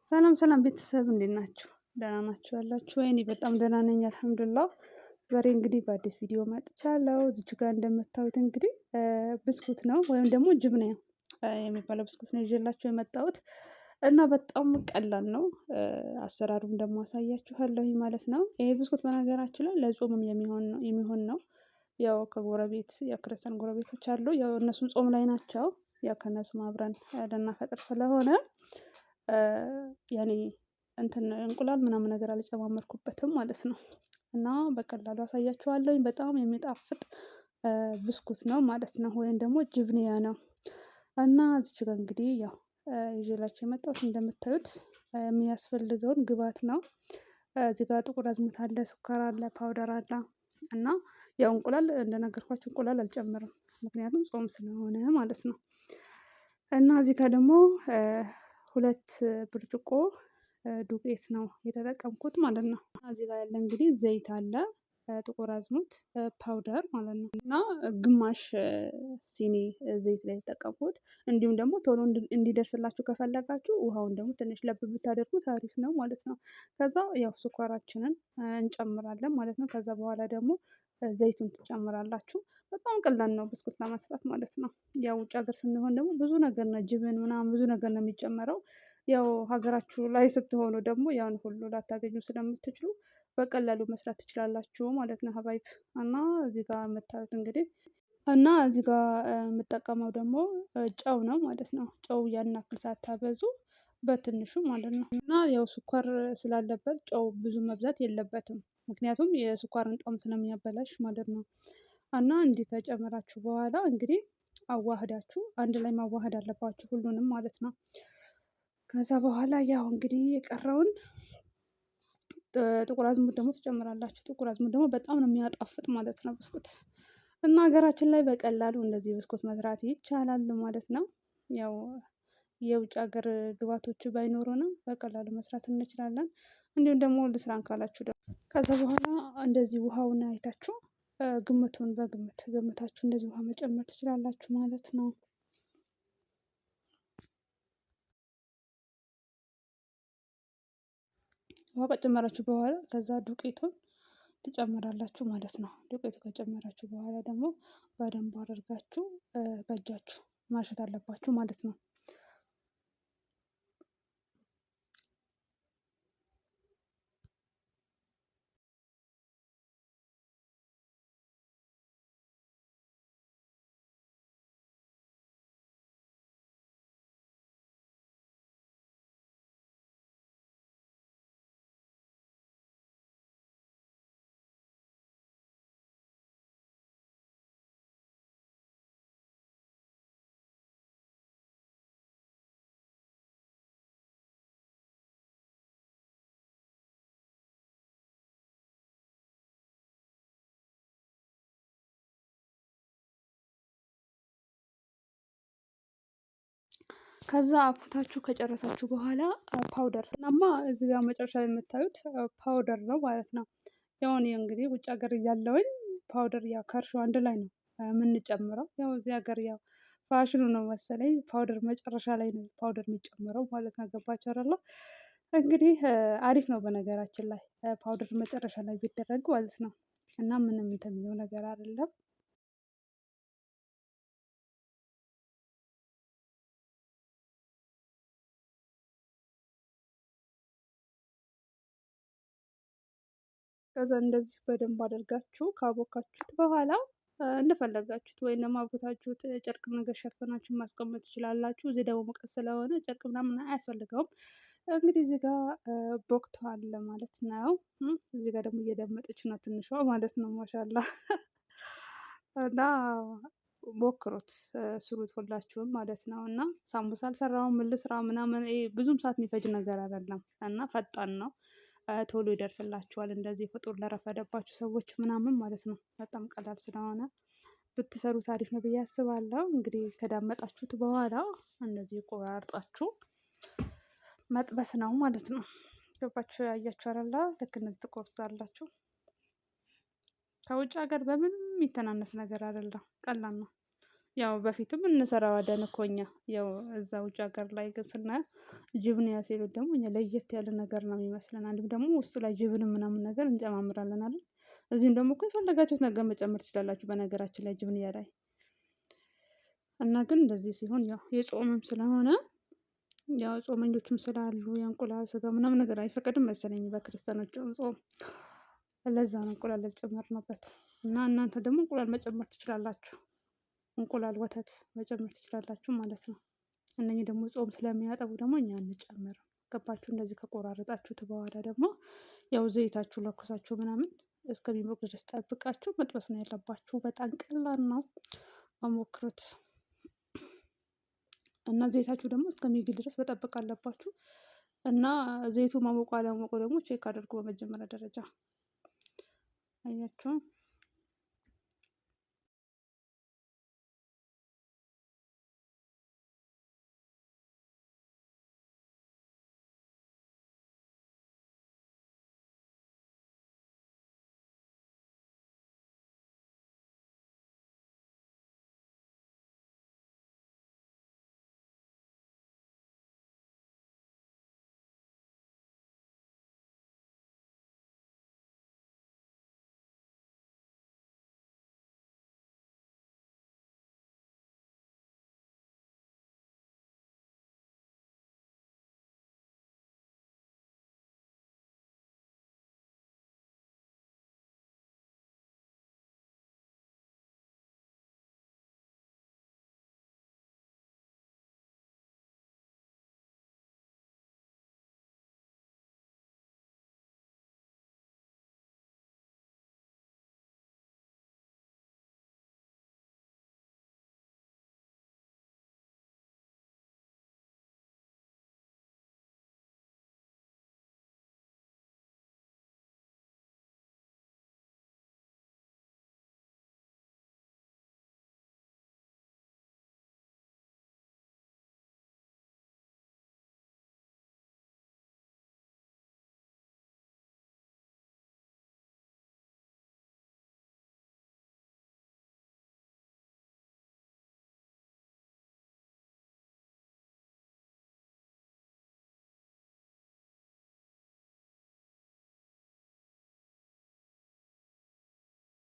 ሰላም ሰላም ቤተሰብ እንዴት ናችሁ? ደህና ናችሁ ያላችሁ ወይ? እኔ በጣም ደህና ነኝ አልሐምዱሊላህ። ዛሬ እንግዲህ በአዲስ ቪዲዮ መጥቻለሁ። እዚች ጋር እንደምታዩት እንግዲህ ብስኩት ነው ወይም ደግሞ ጅብና የሚባለው ብስኩት ነው ይዤላችሁ የመጣሁት እና በጣም ቀላል ነው። አሰራሩም ደግሞ አሳያችኋለሁኝ ማለት ነው። ይሄ ብስኩት በነገራችን ላይ ለጾምም የሚሆን ነው። ያው ከጎረቤት የክርስቲያን ጎረቤቶች አሉ። ያው እነሱም ጾም ላይ ናቸው። ያው ከእነሱም አብረን ልናፈጥር ስለሆነ ያኔ እንትን እንቁላል ምናምን ነገር አልጨማመርኩበትም ማለት ነው። እና በቀላሉ አሳያችኋለሁኝ በጣም የሚጣፍጥ ብስኩት ነው ማለት ነው። ወይም ደግሞ ጅብንያ ነው። እና እዚች ጋር እንግዲህ ያው ይዤላችሁ የመጣሁት እንደምታዩት የሚያስፈልገውን ግብአት ነው። እዚህ ጋር ጥቁር አዝሙድ አለ፣ ስኳር አለ፣ ፓውደር አለ እና ያው እንቁላል እንደነገርኳችሁ እንቁላል አልጨምርም ምክንያቱም ጾም ስለሆነ ማለት ነው። እና እዚህ ጋር ደግሞ ሁለት ብርጭቆ ዱቄት ነው የተጠቀምኩት ማለት ነው። እዚህ ጋር ያለ እንግዲህ ዘይት አለ፣ ጥቁር አዝሙድ ፓውደር ማለት ነው እና ግማሽ ሲኒ ዘይት ላይ የተጠቀምኩት። እንዲሁም ደግሞ ቶሎ እንዲደርስላችሁ ከፈለጋችሁ ውሃውን ደግሞ ትንሽ ለብ ብታደርጉት አሪፍ ነው ማለት ነው። ከዛ ያው ስኳራችንን እንጨምራለን ማለት ነው። ከዛ በኋላ ደግሞ ዘይቱን ትጨምራላችሁ። በጣም ቀላል ነው ብስኩት ለመስራት ማለት ነው። ያው ውጭ ሀገር ስንሆን ደግሞ ብዙ ነገር ነው ጅብን ምናምን ብዙ ነገር ነው የሚጨመረው። ያው ሀገራችሁ ላይ ስትሆኑ ደግሞ ያን ሁሉ ላታገኙ ስለምትችሉ በቀላሉ መስራት ትችላላችሁ ማለት ነው። ሀባይብ እና እዚህ ጋር የምታዩት እንግዲህ እና እዚህ ጋር የምጠቀመው ደግሞ ጨው ነው ማለት ነው። ጨው ያን ያክል ሳታበዙ በትንሹ ማለት ነው። እና ያው ስኳር ስላለበት ጨው ብዙ መብዛት የለበትም ምክንያቱም የስኳርን ጣዕም ስለሚያበላሽ ማለት ነው። እና እንዲህ ከጨመራችሁ በኋላ እንግዲህ አዋህዳችሁ አንድ ላይ ማዋሃድ አለባችሁ ሁሉንም ማለት ነው። ከዛ በኋላ ያው እንግዲህ የቀረውን ጥቁር አዝሙድ ደግሞ ትጨምራላችሁ። ጥቁር አዝሙድ ደግሞ በጣም ነው የሚያጣፍጥ ማለት ነው ብስኩት። እና ሀገራችን ላይ በቀላሉ እንደዚህ ብስኩት መስራት ይቻላል ማለት ነው። ያው የውጭ ሀገር ግብአቶች ባይኖሩንም በቀላሉ መስራት እንችላለን። እንዲሁም ደግሞ ልስራን ካላችሁ ደግሞ ከዛ በኋላ እንደዚህ ውሃውን አይታችሁ ግምቱን በግምት ገምታችሁ እንደዚህ ውሃ መጨመር ትችላላችሁ ማለት ነው። ውሃ ከጨመራችሁ በኋላ ከዛ ዱቄቱን ትጨምራላችሁ ማለት ነው። ዱቄቱ ከጨመራችሁ በኋላ ደግሞ በደንብ አድርጋችሁ በእጃችሁ ማሸት አለባችሁ ማለት ነው። ከዛ አብኩታችሁ ከጨረሳችሁ በኋላ ፓውደር እናማ እዚህ ጋር መጨረሻ ላይ የምታዩት ፓውደር ነው ማለት ነው። ያው እኔ እንግዲህ ውጭ ሀገር እያለሁኝ ፓውደር ያው ከእርሾ አንድ ላይ ነው የምንጨምረው። ያው እዚህ ሀገር ያው ፋሽኑ ነው መሰለኝ ፓውደር መጨረሻ ላይ ነው ፓውደር የሚጨምረው ማለት ነው። ገባችሁ አይደለ? እንግዲህ አሪፍ ነው በነገራችን ላይ ፓውደር መጨረሻ ላይ ቢደረግ ማለት ነው። እና ምንም እንትን የሚለው ነገር አይደለም። ከዛ እንደዚህ በደንብ አድርጋችሁ ካቦካችሁት በኋላ እንደፈለጋችሁት ወይም ደግሞ አቦታችሁት ጨርቅ ነገር ሸፍናችሁ ማስቀመጥ ትችላላችሁ። እዚህ ደግሞ ሙቀት ስለሆነ ጨርቅ ምናምን አያስፈልገውም። እንግዲህ እዚህ ጋር ቦክቷል ማለት ነው። እዚህ ጋር ደግሞ እየደመጠች ነው ትንሿ ማለት ነው። ማሻላ እና ሞክሩት፣ ስሩት ሁላችሁም ማለት ነው። እና ሳምቡሳ አልሰራሁም ምን ልስራ ምናምን ብዙም ሰዓት የሚፈጅ ነገር አይደለም እና ፈጣን ነው። ቶሎ ይደርስላችኋል እንደዚህ ፍጡር ለረፈደባችሁ ሰዎች ምናምን ማለት ነው። በጣም ቀላል ስለሆነ ብትሰሩት አሪፍ ነው ብዬ አስባለሁ። እንግዲህ ከዳመጣችሁት በኋላ እንደዚህ ቆራርጣችሁ መጥበስ ነው ማለት ነው። ገባችሁ? ያያችሁ አይደለ? ልክ እንደዚህ ትቆርጣላችሁ። ከውጭ ሀገር በምንም የሚተናነስ ነገር አይደለም፣ ቀላል ነው። ያው በፊትም እንሰራዋለን እኮ እኛ ያው እዛ ውጭ ሀገር ላይ ግን ስናየው ጅብንያ ሲሉት ደግሞ እኛ ለየት ያለ ነገር ነው የሚመስለን። አንድም ደግሞ ውስጡ ላይ ጅብን ምናምን ነገር እንጨማምራለን አይደል? እዚህም ደግሞ እኮ የፈለጋችሁት ነገር መጨመር ትችላላችሁ በነገራችን ላይ ጅብንያ ላይ እና ግን እንደዚህ ሲሆን ያው የጾምም ስለሆነ ያው ጾመኞችም ስላሉ የእንቁላል ስጋ ምናምን ነገር አይፈቀድም መሰለኝ በክርስቲያኖች ጾም። ለዛ ነው እንቁላል ያልጨመርንበት እና እናንተ ደግሞ እንቁላል መጨመር ትችላላችሁ። እንቁላል ወተት መጨመር ትችላላችሁ ማለት ነው። እነኚህ ደግሞ ጾም ስለሚያጠቡ ደግሞ እኛ አንጨምርም። ገባችሁ? እንደዚህ ከቆራረጣችሁት በኋላ ደግሞ ያው ዘይታችሁ ለኩሳችሁ ምናምን እስከሚሞቅ ድረስ ጠብቃችሁ መጥበስ ነው ያለባችሁ። በጣም ቀላል ነው። ሞክሩት እና ዘይታችሁ ደግሞ እስከሚግል ድረስ መጠበቅ አለባችሁ። እና ዘይቱ ማሞቁ አለማሞቁ ደግሞ ቼክ አድርጉ በመጀመሪያ ደረጃ። አያችሁ